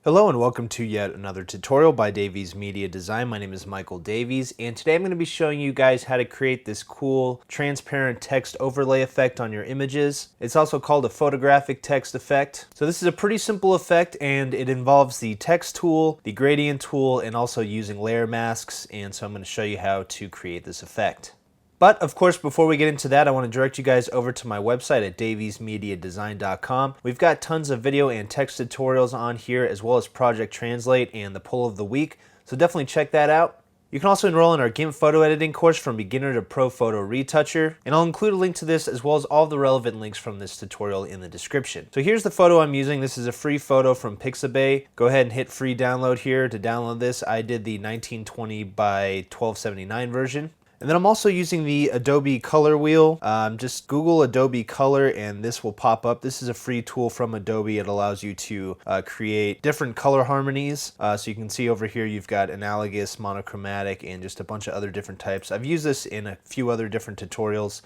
Hello and welcome to yet another tutorial by Davies Media Design. My name is Michael Davies, and today I'm going to be showing you guys how to create this cool transparent text overlay effect on your images. It's also called a photographic text effect. So this is a pretty simple effect, and it involves the text tool, the gradient tool, and also using layer masks, and so I'm going to show you how to create this effect. But of course, before we get into that, I want to direct you guys over to my website at daviesmediadesign.com. We've got tons of video and text tutorials on here, as well as Project Translate and the Poll of the Week, so definitely check that out. You can also enroll in our GIMP photo editing course from beginner to pro photo retoucher, and I'll include a link to this as well as all the relevant links from this tutorial in the description. So here's the photo I'm using. This is a free photo from Pixabay. Go ahead and hit free download here to download this. I did the 1920 by 1279 version. And then I'm also using the Adobe Color Wheel. Just Google Adobe Color and this will pop up. This is a free tool from Adobe. It allows you to create different color harmonies. So you can see over here you've got analogous, monochromatic, and just a bunch of other different types. I've used this in a few other different tutorials.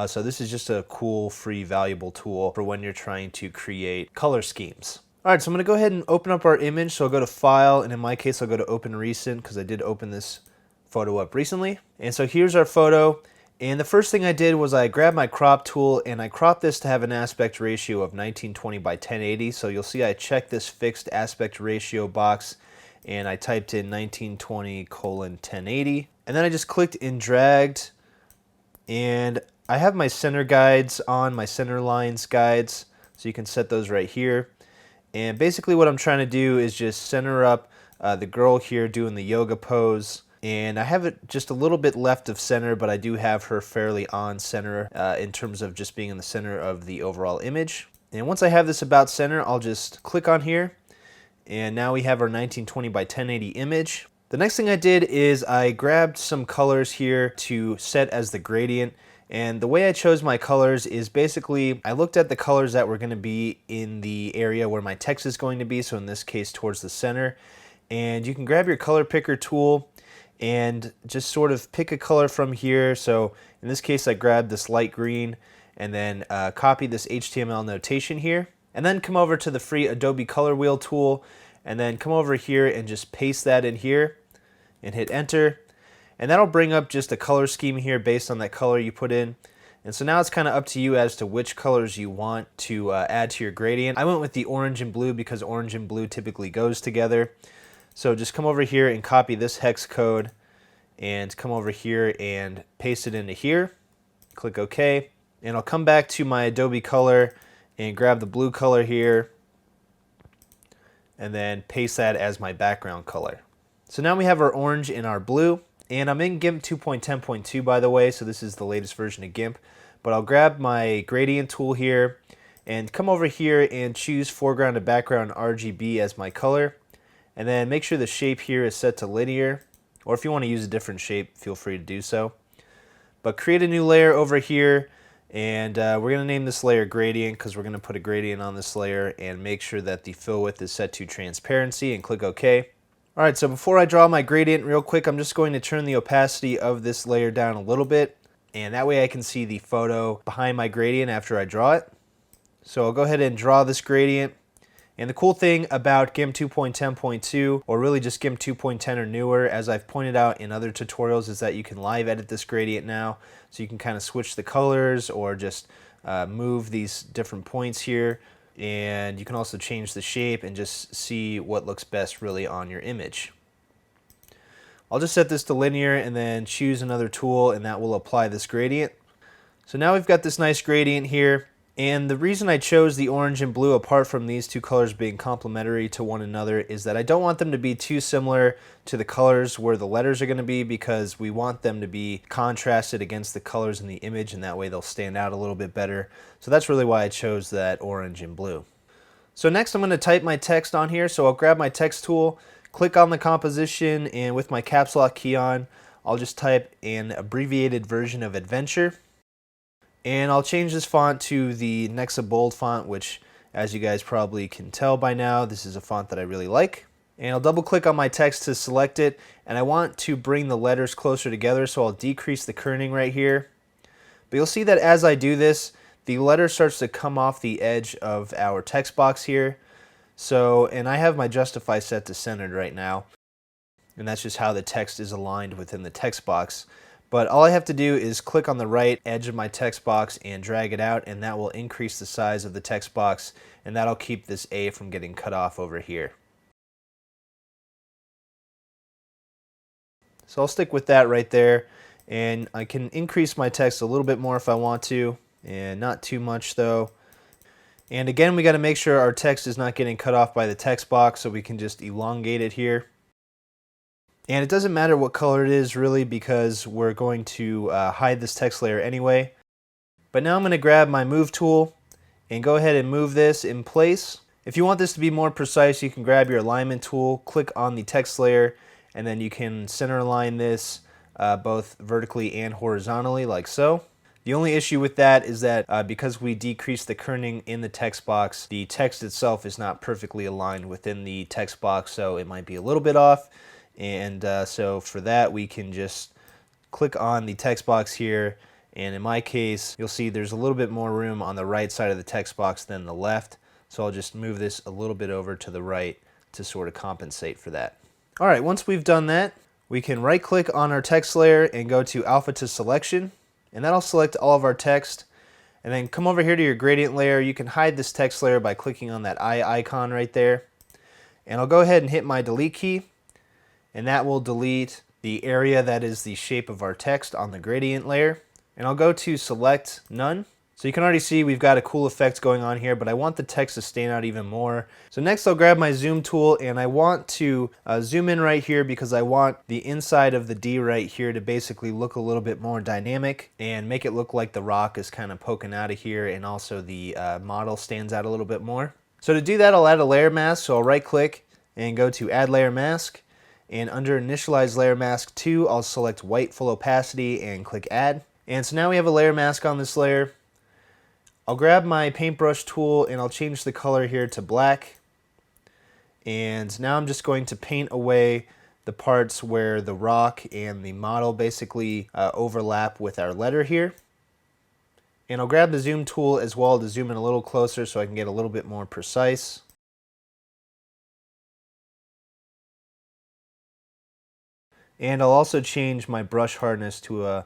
So this is just a cool, free, valuable tool for when you're trying to create color schemes. Alright, so I'm going to go ahead and open up our image. So I'll go to File, and in my case I'll go to Open Recent because I did open this photo up recently. And so here's our photo, and the first thing I did was I grabbed my crop tool and I cropped this to have an aspect ratio of 1920 by 1080. So you'll see I checked this fixed aspect ratio box and I typed in 1920:1080, and then I just clicked and dragged, and I have my center guides on, my center lines guides, so you can set those right here. And basically what I'm trying to do is just center up the girl here doing the yoga pose. And I have it just a little bit left of center, but I do have her fairly on center in terms of just being in the center of the overall image. And once I have this about center, I'll just click on here. And now we have our 1920 by 1080 image. The next thing I did is I grabbed some colors here to set as the gradient. And the way I chose my colors is basically I looked at the colors that were going to be in the area where my text is going to be. So in this case, towards the center. And you can grab your color picker tool and just sort of pick a color from here. So in this case I grabbed this light green and then copy this HTML notation here, and then come over to the free Adobe Color Wheel tool and then come over here and just paste that in here and hit enter, and that'll bring up just a color scheme here based on that color you put in. And so now it's kind of up to you as to which colors you want to add to your gradient. I went with the orange and blue because orange and blue typically goes together. So just come over here and copy this hex code and come over here and paste it into here. Click OK. And I'll come back to my Adobe Color and grab the blue color here and then paste that as my background color. So now we have our orange and our blue. And I'm in GIMP 2.10.2 by the way, so this is the latest version of GIMP. But I'll grab my gradient tool here and come over here and choose foreground to background RGB as my color. And then make sure the shape here is set to linear, or if you want to use a different shape, feel free to do so. But create a new layer over here, and we're going to name this layer gradient because we're going to put a gradient on this layer, and make sure that the fill width is set to transparency and click OK. Alright, so before I draw my gradient real quick, I'm just going to turn the opacity of this layer down a little bit, and that way I can see the photo behind my gradient after I draw it. So I'll go ahead and draw this gradient. And the cool thing about GIMP 2.10.2, or really just GIMP 2.10 or newer, as I've pointed out in other tutorials, is that you can live edit this gradient now. So you can kind of switch the colors or just move these different points here. And you can also change the shape and just see what looks best really on your image. I'll just set this to linear and then choose another tool, and that will apply this gradient. So now we've got this nice gradient here. And the reason I chose the orange and blue apart from these two colors being complementary to one another is that I don't want them to be too similar to the colors where the letters are going to be, because we want them to be contrasted against the colors in the image, and that way they'll stand out a little bit better. So that's really why I chose that orange and blue. So next I'm going to type my text on here. So I'll grab my text tool, click on the composition, and with my caps lock key on, I'll just type an abbreviated version of adventure. And I'll change this font to the Nexa Bold font, which, as you guys probably can tell by now, this is a font that I really like. And I'll double click on my text to select it, and I want to bring the letters closer together, so I'll decrease the kerning right here. But you'll see that as I do this, the letter starts to come off the edge of our text box here. So, and I have my justify set to centered right now, and that's just how the text is aligned within the text box. But all I have to do is click on the right edge of my text box and drag it out, and that will increase the size of the text box, and that'll keep this A from getting cut off over here. So I'll stick with that right there, and I can increase my text a little bit more if I want to, and not too much though. And again, we got to make sure our text is not getting cut off by the text box, so we can just elongate it here. And it doesn't matter what color it is really, because we're going to hide this text layer anyway. But now I'm going to grab my move tool and go ahead and move this in place. If you want this to be more precise, you can grab your alignment tool, click on the text layer, and then you can center align this both vertically and horizontally like so. The only issue with that is that because we decreased the kerning in the text box, the text itself is not perfectly aligned within the text box, so it might be a little bit off. And so for that, we can just click on the text box here, and in my case, you'll see there's a little bit more room on the right side of the text box than the left, so I'll just move this a little bit over to the right to sort of compensate for that. Alright, once we've done that, we can right click on our text layer and go to alpha to selection, and that'll select all of our text. And then come over here to your gradient layer. You can hide this text layer by clicking on that eye icon right there. And I'll go ahead and hit my delete key, and that will delete the area that is the shape of our text on the gradient layer. And I'll go to select none. So you can already see we've got a cool effect going on here, but I want the text to stand out even more. So next I'll grab my zoom tool, and I want to zoom in right here because I want the inside of the D right here to basically look a little bit more dynamic and make it look like the rock is kind of poking out of here, and also the model stands out a little bit more. So to do that, I'll add a layer mask. So I'll right click and go to add layer mask, and under initialize layer mask 2, I'll select white full opacity and click add. And so now we have a layer mask on this layer. I'll grab my paintbrush tool and I'll change the color here to black. And now I'm just going to paint away the parts where the rock and the model basically overlap with our letter here. And I'll grab the zoom tool as well to zoom in a little closer so I can get a little bit more precise. And I'll also change my brush hardness to a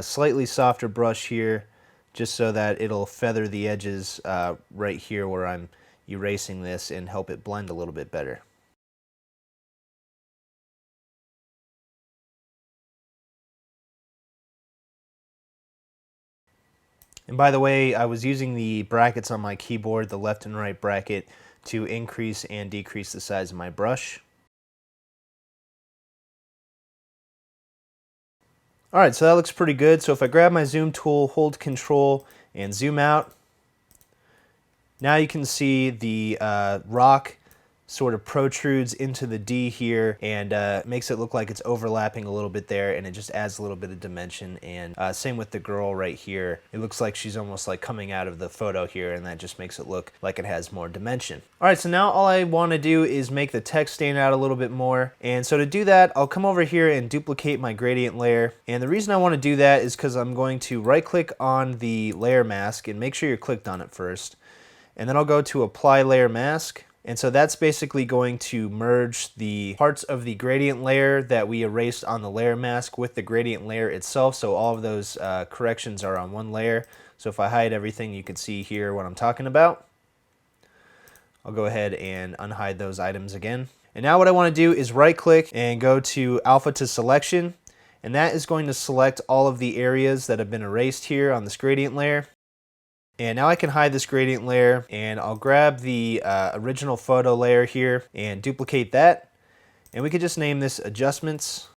slightly softer brush here, just so that it'll feather the edges right here where I'm erasing this and help it blend a little bit better. And by the way, I was using the brackets on my keyboard, the left and right bracket, to increase and decrease the size of my brush. Alright, so that looks pretty good. So if I grab my zoom tool, hold control, and zoom out, now you can see the rock sort of protrudes into the D here, and makes it look like it's overlapping a little bit there, and it just adds a little bit of dimension. And same with the girl right here. It looks like she's almost like coming out of the photo here, and that just makes it look like it has more dimension. Alright, so now all I want to do is make the text stand out a little bit more. And so to do that, I'll come over here and duplicate my gradient layer. And the reason I want to do that is because I'm going to right click on the layer mask, and make sure you're clicked on it first. And then I'll go to apply layer mask. And so that's basically going to merge the parts of the gradient layer that we erased on the layer mask with the gradient layer itself. So all of those corrections are on one layer. So if I hide everything, you can see here what I'm talking about. I'll go ahead and unhide those items again. And now what I want to do is right click and go to alpha to selection. And that is going to select all of the areas that have been erased here on this gradient layer. And now I can hide this gradient layer, and I'll grab the original photo layer here and duplicate that. And we could just name this adjustments.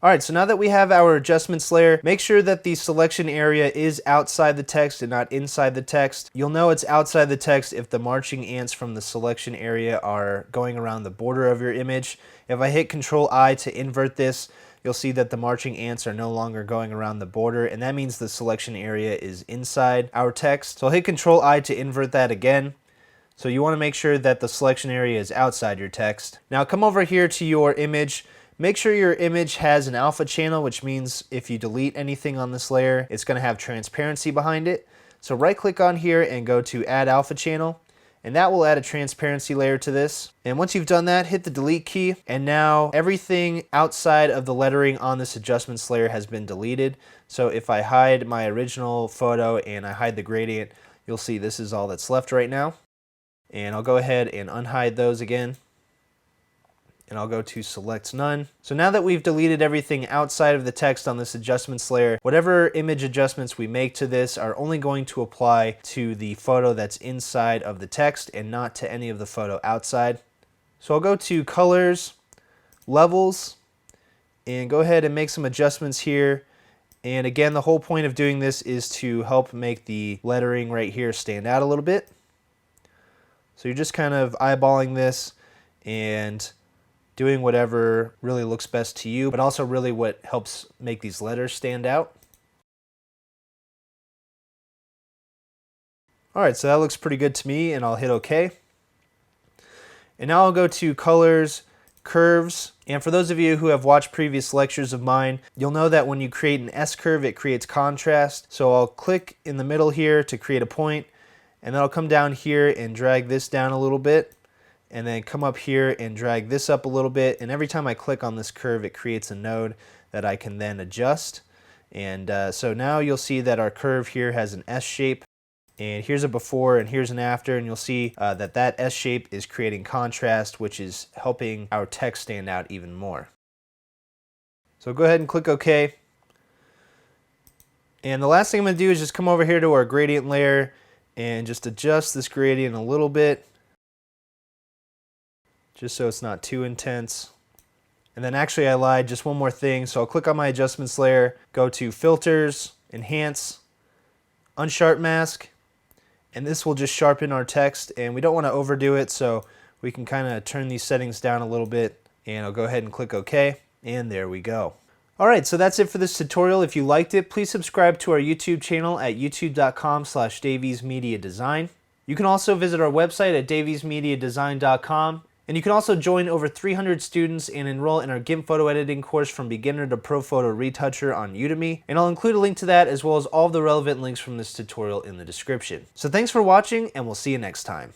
Alright, so now that we have our adjustments layer, make sure that the selection area is outside the text and not inside the text. You'll know it's outside the text if the marching ants from the selection area are going around the border of your image. If I hit Control I to invert this, you'll see that the marching ants are no longer going around the border, and that means the selection area is inside our text. So I'll hit Control I to invert that again. So you want to make sure that the selection area is outside your text. Now come over here to your image. Make sure your image has an alpha channel, which means if you delete anything on this layer, it's going to have transparency behind it. So right click on here and go to add alpha channel. and that will add a transparency layer to this. And once you've done that, hit the delete key, and now everything outside of the lettering on this adjustments layer has been deleted. So if I hide my original photo and I hide the gradient, you'll see this is all that's left right now. And I'll go ahead and unhide those again. And I'll go to select none. So now that we've deleted everything outside of the text on this adjustments layer, whatever image adjustments we make to this are only going to apply to the photo that's inside of the text and not to any of the photo outside. So I'll go to colors, levels, and go ahead and make some adjustments here. And again, the whole point of doing this is to help make the lettering right here stand out a little bit. So you're just kind of eyeballing this and doing whatever really looks best to you, but also really what helps make these letters stand out. All right, so that looks pretty good to me, and I'll hit OK. And now I'll go to colors, curves, and for those of you who have watched previous lectures of mine, you'll know that when you create an S-curve, it creates contrast. So I'll click in the middle here to create a point, and then I'll come down here and drag this down a little bit, and then come up here and drag this up a little bit, and every time I click on this curve it creates a node that I can then adjust. And so now you'll see that our curve here has an S shape, and here's a before and here's an after, and you'll see that that S shape is creating contrast, which is helping our text stand out even more. So go ahead and click OK. And the last thing I'm going to do is just come over here to our gradient layer and just adjust this gradient a little bit, just so it's not too intense. And then actually I lied, just one more thing. So I'll click on my adjustments layer, go to filters, enhance, unsharp mask, and this will just sharpen our text, and we don't want to overdo it, so we can kind of turn these settings down a little bit, and I'll go ahead and click OK, and there we go. Alright, so that's it for this tutorial. If you liked it, please subscribe to our YouTube channel at youtube.com/daviesmediadesign. You can also visit our website at daviesmediadesign.com. And you can also join over 300 students and enroll in our GIMP photo editing course from beginner to pro photo retoucher on Udemy. And I'll include a link to that as well as all of the relevant links from this tutorial in the description. So thanks for watching, and we'll see you next time.